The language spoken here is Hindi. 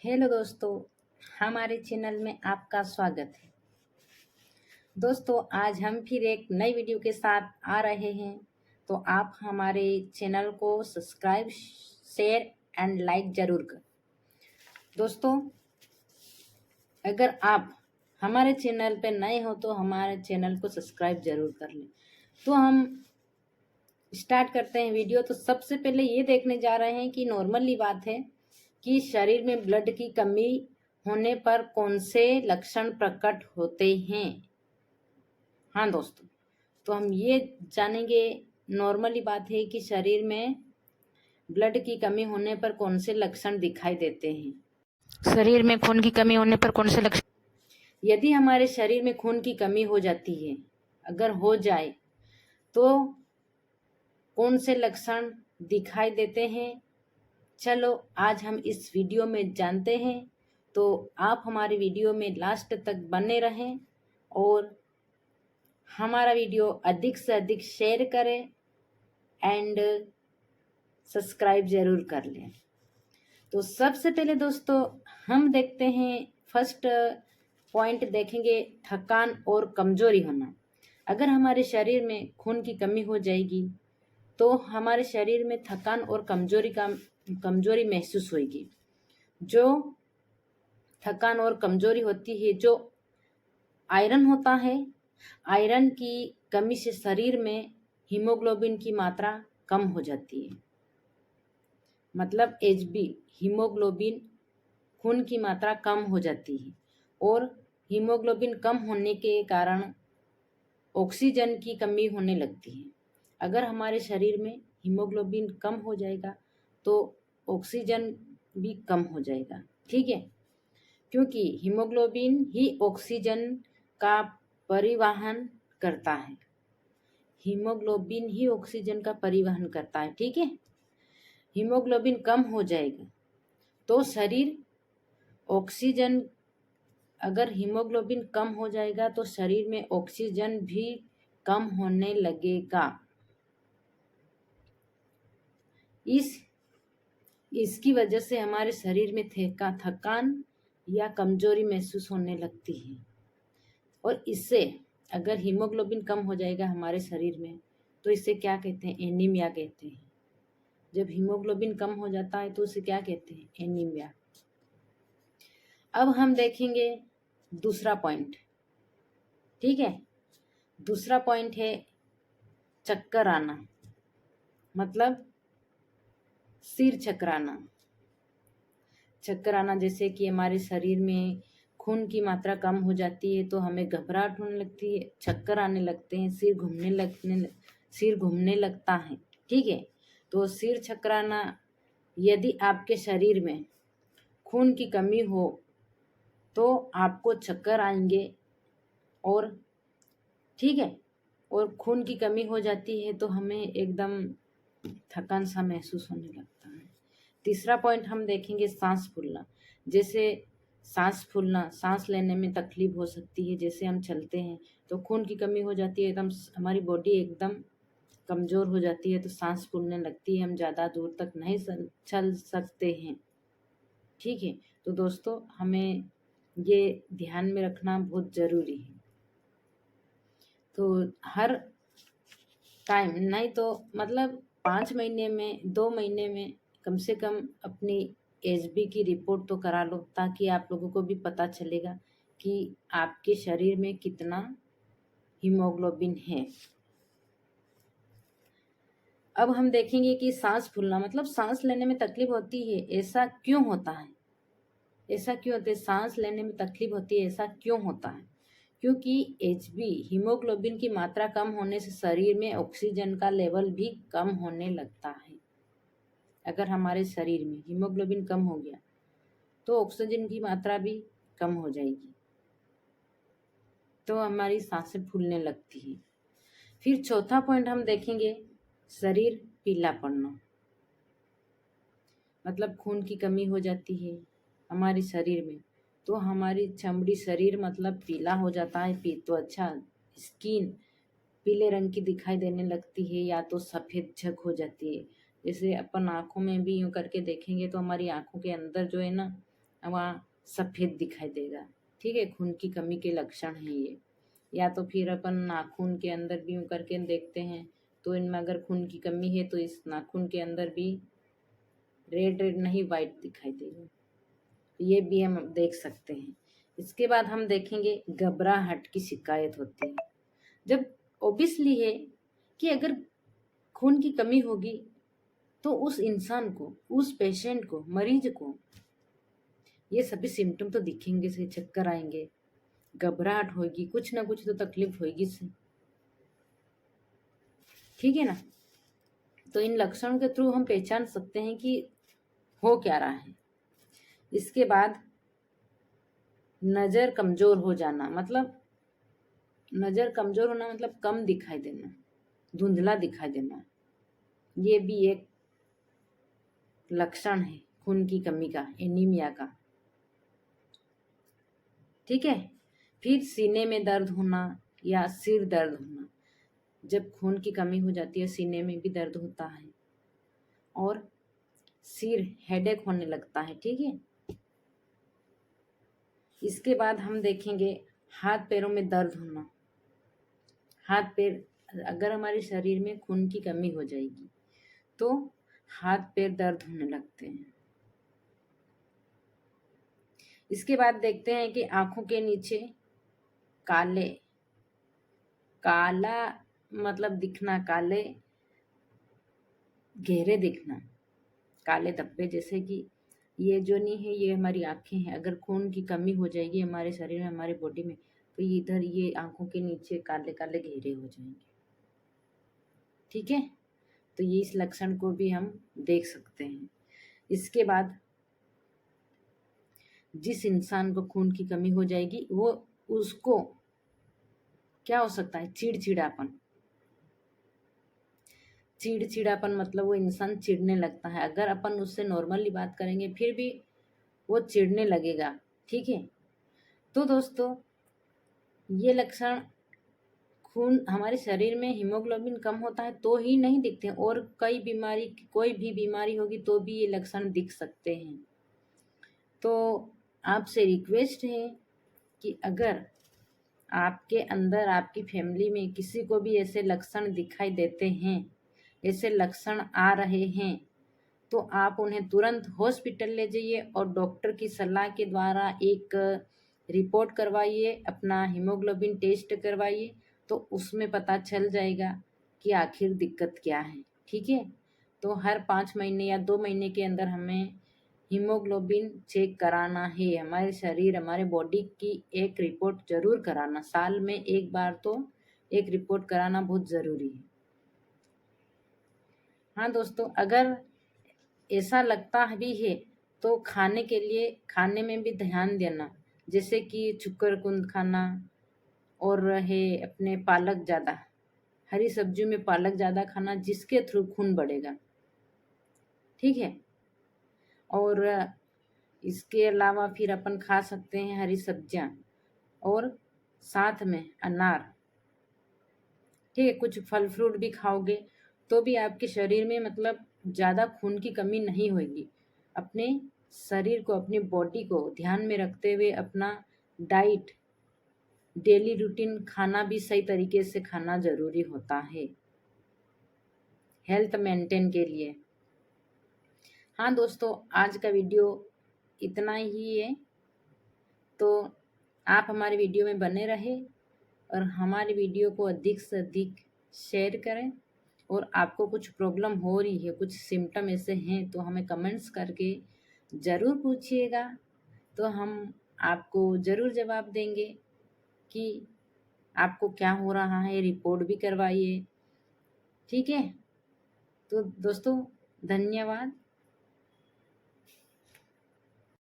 हेलो दोस्तों, हमारे चैनल में आपका स्वागत है। दोस्तों, आज हम फिर एक नई वीडियो के साथ आ रहे हैं। तो आप हमारे चैनल को सब्सक्राइब, शेयर एंड लाइक जरूर करें। दोस्तों, अगर आप हमारे चैनल पे नए हो तो हमारे चैनल को सब्सक्राइब जरूर कर लें। तो हम स्टार्ट करते हैं वीडियो। तो सबसे पहले ये देखने जा रहे हैं कि नॉर्मली बात है कि शरीर में ब्लड की कमी होने पर कौन से लक्षण प्रकट होते हैं। हाँ दोस्तों, तो हम ये जानेंगे, नॉर्मली बात है कि शरीर में ब्लड की कमी होने पर कौन से लक्षण दिखाई देते हैं। शरीर में खून की कमी होने पर कौन से लक्षण? यदि हमारे शरीर में खून की कमी हो जाती है, अगर हो जाए तो कौन से लक्षण दिखाई देते हैं, चलो आज हम इस वीडियो में जानते हैं। तो आप हमारे वीडियो में लास्ट तक बने रहें और हमारा वीडियो अधिक से अधिक शेयर करें एंड सब्सक्राइब जरूर कर लें। तो सबसे पहले दोस्तों हम देखते हैं, फर्स्ट पॉइंट देखेंगे, थकान और कमजोरी होना। अगर हमारे शरीर में खून की कमी हो जाएगी तो हमारे शरीर में थकान और कमजोरी महसूस होगी। जो थकान और कमजोरी होती है, जो आयरन होता है, आयरन की कमी से शरीर में हीमोग्लोबिन की मात्रा कम हो जाती है। मतलब एचबी, हीमोग्लोबिन, खून की मात्रा कम हो जाती है और हीमोग्लोबिन कम होने के कारण ऑक्सीजन की कमी होने लगती है। अगर हमारे शरीर में हीमोग्लोबिन कम हो जाएगा तो ऑक्सीजन भी कम हो जाएगा। ठीक है, क्योंकि हीमोग्लोबिन ही ऑक्सीजन का परिवहन करता है। हीमोग्लोबिन ही ऑक्सीजन का परिवहन करता है। ठीक है, हीमोग्लोबिन कम हो जाएगा तो शरीर ऑक्सीजन, अगर हीमोग्लोबिन कम हो जाएगा तो शरीर में ऑक्सीजन भी कम होने लगेगा। इसकी वजह से हमारे शरीर में थकान या कमजोरी महसूस होने लगती है। और इससे अगर हीमोग्लोबिन कम हो जाएगा हमारे शरीर में तो इसे क्या कहते हैं, एनीमिया कहते हैं। जब हीमोग्लोबिन कम हो जाता है तो उसे क्या कहते हैं, एनीमिया। अब हम देखेंगे दूसरा पॉइंट। ठीक है, दूसरा पॉइंट है चक्कर आना, मतलब सिर चकराना। चक्कर आना जैसे कि हमारे शरीर में खून की मात्रा कम हो जाती है तो हमें घबराहट होने लगती है, चक्कर आने लगते हैं, सिर घूमने लगता है। ठीक है, तो सिर चकराना, यदि आपके शरीर में खून की कमी हो तो आपको चक्कर आएंगे। और ठीक है, और खून की कमी हो जाती है तो हमें एकदम थकान सा महसूस होने लगता है। तीसरा पॉइंट हम देखेंगे, सांस फूलना। जैसे सांस फूलना, सांस लेने में तकलीफ हो सकती है। जैसे हम चलते हैं तो खून की कमी हो जाती है, एकदम हमारी बॉडी एकदम कमज़ोर हो जाती है तो सांस फूलने लगती है, हम ज़्यादा दूर तक नहीं चल सकते हैं। ठीक है, तो दोस्तों हमें ये ध्यान में रखना बहुत ज़रूरी है। तो हर टाइम नहीं तो मतलब 5 महीने में, 2 महीने में कम से कम अपनी एचबी की रिपोर्ट तो करा लो, ताकि आप लोगों को भी पता चलेगा कि आपके शरीर में कितना हीमोग्लोबिन है। अब हम देखेंगे कि सांस फूलना, मतलब सांस लेने में तकलीफ होती है, ऐसा क्यों होता है? ऐसा क्यों होता है, सांस लेने में तकलीफ होती है, ऐसा क्यों होता है? क्योंकि एचबी, हीमोग्लोबिन की मात्रा कम होने से शरीर में ऑक्सीजन का लेवल भी कम होने लगता है। अगर हमारे शरीर में हीमोग्लोबिन कम हो गया तो ऑक्सीजन की मात्रा भी कम हो जाएगी, तो हमारी सांसें फूलने लगती है। फिर चौथा पॉइंट हम देखेंगे, शरीर पीला पड़ना। मतलब खून की कमी हो जाती है हमारे शरीर में तो हमारी चमड़ी, शरीर मतलब पीला हो जाता है। तो अच्छा, स्किन पीले रंग की दिखाई देने लगती है या तो सफ़ेद झग हो जाती है। जैसे अपन आँखों में भी यूँ करके देखेंगे तो हमारी आँखों के अंदर जो है ना, वहाँ सफ़ेद दिखाई देगा। ठीक है, खून की कमी के लक्षण हैं ये। या तो फिर अपन नाखून के अंदर भी यूँ करके देखते हैं, तो इनमें अगर खून की कमी है तो इस नाखून के अंदर भी रेड रेड नहीं वाइट दिखाई देगा। ये भी हम देख सकते हैं। इसके बाद हम देखेंगे घबराहट की शिकायत होती है। जब ओबियसली है कि अगर खून की कमी होगी तो उस इंसान को, उस पेशेंट को, मरीज को ये सभी सिम्टम तो दिखेंगे से, चक्कर आएंगे, घबराहट होगी, कुछ ना कुछ तो तकलीफ होगी से। ठीक है ना। तो इन लक्षणों के थ्रू हम पहचान सकते हैं कि हो क्या रहा है। इसके बाद नज़र कमजोर हो जाना, मतलब नज़र कमजोर होना मतलब कम दिखाई देना, धुंधला दिखाई देना, ये भी एक लक्षण है खून की कमी का, एनीमिया का। ठीक है। फिर सीने में दर्द होना या सिर दर्द होना, जब खून की कमी हो जाती है सीने में भी दर्द होता है और सिर हेडेक होने लगता है। ठीक है। इसके बाद हम देखेंगे हाथ पैरों में दर्द होना। हाथ पैर, अगर हमारे शरीर में खून की कमी हो जाएगी तो हाथ पैर दर्द होने लगते हैं। इसके बाद देखते हैं कि आंखों के नीचे काले, काला मतलब दिखना, काले गहरे दिखना, काले धब्बे, जैसे कि ये जो नहीं है ये हमारी आंखें हैं। अगर खून की कमी हो जाएगी हमारे शरीर में, हमारे बॉडी में, तो इधर ये आंखों के नीचे काले काले घेरे हो जाएंगे। ठीक है। तो ये इस लक्षण को भी हम देख सकते हैं। इसके बाद जिस इंसान को खून की कमी हो जाएगी वो, उसको क्या हो सकता है, चिड़चिड़ापन। चिड़चिड़ापन मतलब वो इंसान चिढ़ने लगता है। अगर अपन उससे नॉर्मली बात करेंगे फिर भी वो चिढ़ने लगेगा। ठीक है। तो दोस्तों ये लक्षण, खून हमारे शरीर में हीमोग्लोबिन कम होता है तो ही नहीं दिखते, और कई बीमारी, कोई भी बीमारी होगी तो भी ये लक्षण दिख सकते हैं। तो आपसे रिक्वेस्ट है कि अगर आपके अंदर, आपकी फैमिली में किसी को भी ऐसे लक्षण दिखाई देते हैं, ऐसे लक्षण आ रहे हैं, तो आप उन्हें तुरंत हॉस्पिटल ले जाइए और डॉक्टर की सलाह के द्वारा एक रिपोर्ट करवाइए, अपना हीमोग्लोबिन टेस्ट करवाइए, तो उसमें पता चल जाएगा कि आखिर दिक्कत क्या है। ठीक है। तो हर 5 महीने या 2 महीने के अंदर हमें हीमोग्लोबिन चेक कराना है। हमारे शरीर, हमारे बॉडी की एक रिपोर्ट जरूर कराना, साल में एक बार तो एक रिपोर्ट कराना बहुत ज़रूरी है। हाँ दोस्तों, अगर ऐसा लगता भी है तो खाने के लिए, खाने में भी ध्यान देना, जैसे कि चुकरकुंद खाना, और रहे अपने पालक ज़्यादा, हरी सब्जियों में पालक ज़्यादा खाना, जिसके थ्रू खून बढ़ेगा। ठीक है। और इसके अलावा फिर अपन खा सकते हैं हरी सब्जियां, और साथ में अनार। ठीक है। कुछ फल फ्रूट भी खाओगे तो भी आपके शरीर में मतलब ज़्यादा खून की कमी नहीं होगी। अपने शरीर को, अपनी बॉडी को ध्यान में रखते हुए अपना डाइट, डेली रूटीन खाना भी सही तरीके से खाना ज़रूरी होता है हेल्थ मेंटेन के लिए। हाँ दोस्तों, आज का वीडियो इतना ही है। तो आप हमारे वीडियो में बने रहे और हमारे वीडियो को अधिक से अधिक शेयर करें। और आपको कुछ प्रॉब्लम हो रही है, कुछ सिम्टम ऐसे हैं, तो हमें कमेंट्स करके ज़रूर पूछिएगा, तो हम आपको ज़रूर जवाब देंगे कि आपको क्या हो रहा है। रिपोर्ट भी करवाइए। ठीक है। तो दोस्तों धन्यवाद।